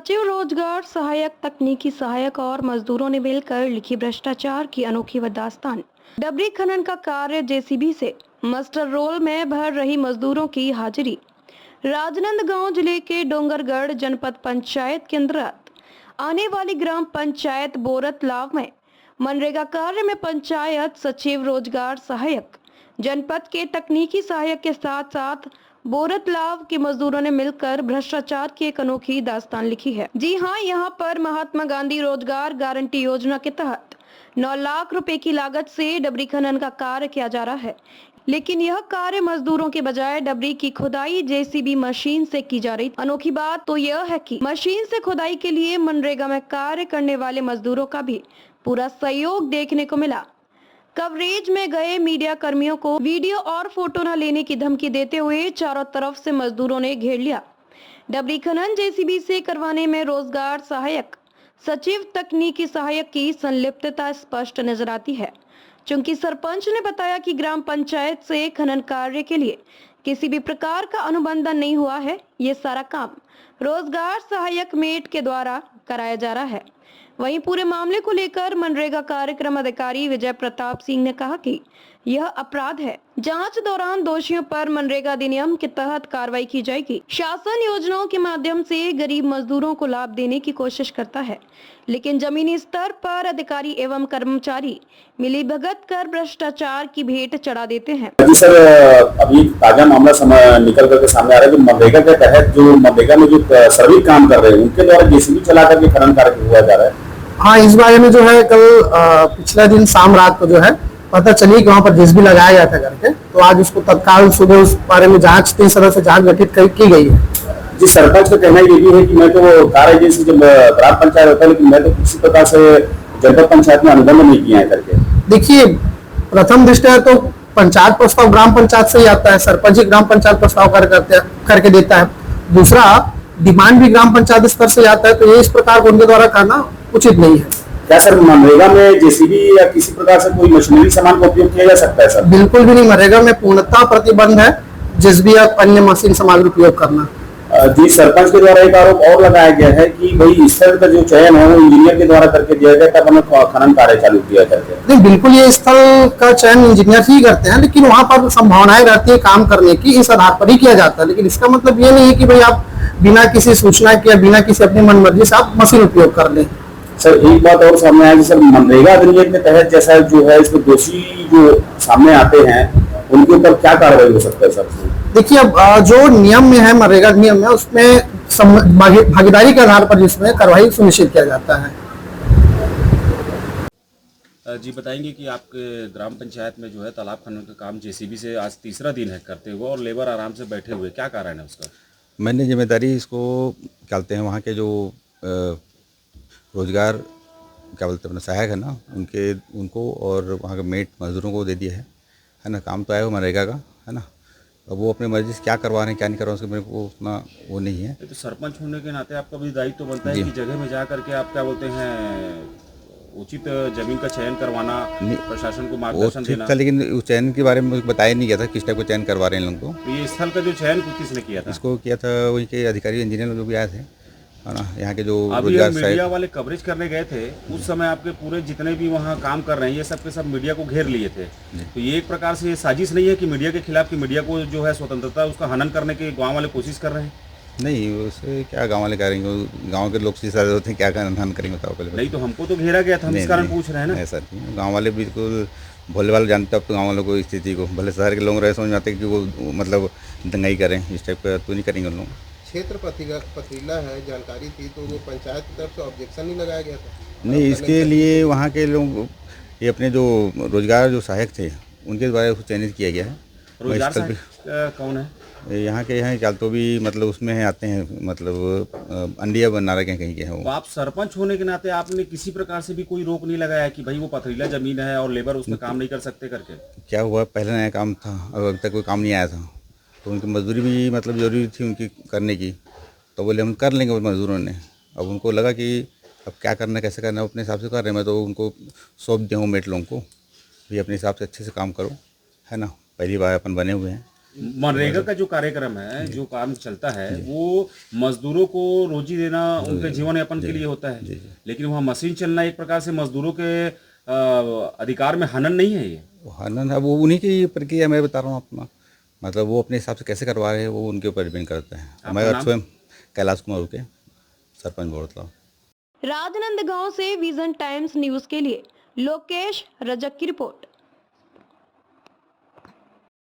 सचिव रोजगार सहायक तकनीकी सहायक और मजदूरों ने मिलकर लिखी भ्रष्टाचार की अनोखी दास्तान। डबरी खनन का कार्य जेसीबी से मास्टर रोल में भर रही मजदूरों की हाजिरी। राजनांदगांव जिले के डोंगरगढ़ जनपद पंचायत के अंतर्गत आने वाली ग्राम पंचायत बोरतलाव में मनरेगा कार्य में पंचायत सचिव रोजगार सहायक जनपद के तकनीकी सहायक के साथ साथ बोरतलाव के मजदूरों ने मिलकर भ्रष्टाचार की एक अनोखी दास्तान लिखी है। जी हां, यहां पर महात्मा गांधी रोजगार गारंटी योजना के तहत 9 लाख रुपए की लागत से डबरी खनन का कार्य किया जा रहा है, लेकिन यह कार्य मजदूरों के बजाय डबरी की खुदाई जेसीबी मशीन से की जा रही। अनोखी बात तो यह है कि मशीन से खुदाई के लिए मनरेगा में कार्य करने वाले मजदूरों का भी पूरा सहयोग देखने को मिला। कवरेज में गए मीडिया कर्मियों को वीडियो और फोटो न लेने की धमकी देते हुए चारों तरफ से मजदूरों ने घेर लिया। डबरी खनन जेसीबी से करवाने में रोजगार सहायक सचिव तकनीकी सहायक की संलिप्तता स्पष्ट नजर आती है। चूंकि सरपंच ने बताया कि ग्राम पंचायत से खनन कार्य के लिए किसी भी प्रकार का अनुबंधन नहीं हुआ है, ये सारा काम रोजगार सहायक मेट के द्वारा कराया जा रहा है। वहीं पूरे मामले को लेकर मनरेगा कार्यक्रम अधिकारी विजय प्रताप सिंह ने कहा कि यह अपराध है। जांच दौरान दोषियों पर मनरेगा अधिनियम के तहत कार्रवाई की जाएगी। शासन योजनाओं के माध्यम से गरीब मजदूरों को लाभ देने की कोशिश करता है, लेकिन जमीनी स्तर पर अधिकारी एवं कर्मचारी मिलीभगत कर भ्रष्टाचार की भेंट चढ़ा देते हैं। जी सर, अभी ताजा मामला निकल करके सामने आ रहा है कि मनरेगा के तहत जो मनरेगा में जो श्रमिक काम कर रहे हैं उनके द्वारा जेसीबी चला करके खनन कार्य हुआ जा रहा है। हाँ, इस बारे में जो है कल पिछले दिन शाम रात को जो है पता चली कि वहाँ पर जेसीबी लगाया गया था करके, तो आज उसको तत्काल सुबह उस बारे में जांच इस तरह से जांच गठित की गई है। जी, सरपंच का कहना ये भी है कि मैं तो कार्य एजेंसी जब ग्राम पंचायत होता है, लेकिन मैं तो किसी प्रकार से जनपद पंचायत में अनुबंध नहीं किया है करके। देखिए, प्रथम दृष्टया तो पंचायत प्रस्ताव ग्राम पंचायत से ही आता है, सरपंच ही ग्राम पंचायत प्रस्ताव करके देता है। दूसरा, डिमांड भी ग्राम पंचायत स्तर से आता है, तो ये इस प्रकार उनके द्वारा करना उचित नहीं है। क्या सर मनरेगा में जेसीबी या किसी प्रकार से कोई मशीनरी सामान का उपयोग किया जा सकता है सर? बिल्कुल भी नहीं, मनरेगा में पूर्णतः प्रतिबंध है जेसीबी या अन्य मशीन सामग्री उपयोग करना। जी, सरपंच के द्वारा एक आरोप और लगाया गया है कि भाई स्थल का जो चयन है वो इंजीनियर के द्वारा करके दिया गया, तब हमें खनन कार्य चालू किया करके। नहीं, बिल्कुल ये स्थल का चयन इंजीनियर ही करते हैं, लेकिन वहाँ पर संभावनाएं रहती है काम करने की, इस आधार पर ही किया जाता है। लेकिन इसका मतलब ये नहीं है कि भाई आप बिना किसी सूचना के, बिना किसी अपनी मनमर्जी से आप मशीन उपयोग कर लें। सर, एक बात और सामने आई सर, मनरेगा अधिनियम के तहत जैसा जो है इसमें दोषी जो सामने आते हैं उनके ऊपर क्या कार्रवाई हो सकता है सर? देखिए, अब जो नियम में है, मनरेगा नियम में, उसमें भागीदारी के आधार पर जिसमें कार्रवाई सुनिश्चित किया जाता है। जी, बताएंगे कि आपके ग्राम पंचायत में जो है तालाब खनन का काम जेसीबी से आज तीसरा दिन है करते हुए और लेबर आराम से बैठे हुए, क्या कारण है उसका? मैंने जिम्मेदारी इसको कहते हैं वहाँ के जो रोजगार क्या बोलते हैं अपना सहायक है ना, उनको और वहाँ के मेट मजदूरों को दे दिया है ना। काम तो आया हो मनरेगा का, है ना। अब वो अपने मर्जी से क्या करवा रहे हैं क्या नहीं करवा रहे हैं, मेरे को उतना वो नहीं है। तो सरपंच होने के नाते आपका भी दायित्व तो बनता है कि जगह में जा करके आप क्या बोलते हैं उचित जमीन का चयन करवाना, प्रशासन को मार्गदर्शन देना था। लेकिन उस चयन के बारे में मुझे बताया नहीं गया था किस टाइप का चयन करवा रहे हैं लोगों को। तो ये स्थल का जो चयन किसने किया था? इसको किया था वही के अधिकारी इंजीनियर जो भी आए थे, है ना, यहाँ के जो रोजगार मीडिया वाले कवरेज करने गए थे उस समय आपके पूरे जितने भी वहाँ काम कर रहे हैं ये सब के सब मीडिया को घेर लिए थे। तो ये एक प्रकार से ये साजिश नहीं है कि मीडिया के खिलाफ, कि मीडिया को जो है स्वतंत्रता उसका हनन करने की गाँव वाले कोशिश कर रहे हैं? नहीं, उससे क्या गाँव वाले करेंगे, गाँव के लोग से सारे होते हैं, क्या हनन करेंगे बताओ पहले। नहीं, तो हमको तो घेरा गया था, हम इस कारण पूछ रहे हैं ना। ऐसा नहीं, गाँव वाले बिल्कुल भोले वाले जानते अब तो गाँव वालों को स्थिति को, भले शहर के लोग रहे समझ में आते कि वो मतलब दंगाई करें, इस टाइप का तो नहीं करेंगे उन लोग। क्षेत्र पथरीला है, जानकारी थी, तो वो पंचायत की तरफ से ऑब्जेक्शन नहीं लगाया गया था? नहीं, इसके लिए वहाँ के लोग ये अपने जो रोजगार जो सहायक थे उनके द्वारा उसको चयनित किया गया है। रोजगार सहायक कौन है? यहाँ के यहाँ चाल तो भी मतलब उसमें है आते हैं, मतलब अंडिया बनारा के कहीं के हैं वो। तो आप सरपंच होने के नाते आपने किसी प्रकार से भी कोई रोक नहीं लगाया कि भाई वो पथरीला जमीन है और लेबर उसमें काम नहीं कर सकते करके? क्या हुआ, पहले नया काम था, अब तक कोई काम नहीं आया था, तो उनकी मजदूरी भी मतलब जरूरी थी उनकी करने की, तो बोले हम कर लेंगे मजदूरों ने। अब उनको लगा कि अब क्या करना कैसे करना अपने हिसाब से कर रहे हैं। मैं तो उनको सौंप दूँ मेट लोगों को भी अपने हिसाब से अच्छे से काम करो, है ना। पहली बार अपन बने हुए हैं मनरेगा का जो कार्यक्रम है, जो काम चलता है, वो मजदूरों को रोजी देना उनके जीवन यापन के लिए होता है, लेकिन वहाँ मशीन चलना एक प्रकार से मजदूरों के अधिकार में हनन नहीं है ये? वो हनन है, वो उन्हीं की प्रक्रिया मैं बता रहा हूँ अपना, मतलब वो अपने हिसाब से कैसे करवा रहे हैं वो उनके ऊपर डिपेंड करते हैं। मैं नाम? स्वयं कैलाश कुमार के सरपंच बोलता हूँ। राजनांदगांव से विजन टाइम्स न्यूज के लिए लोकेश रजक की रिपोर्ट।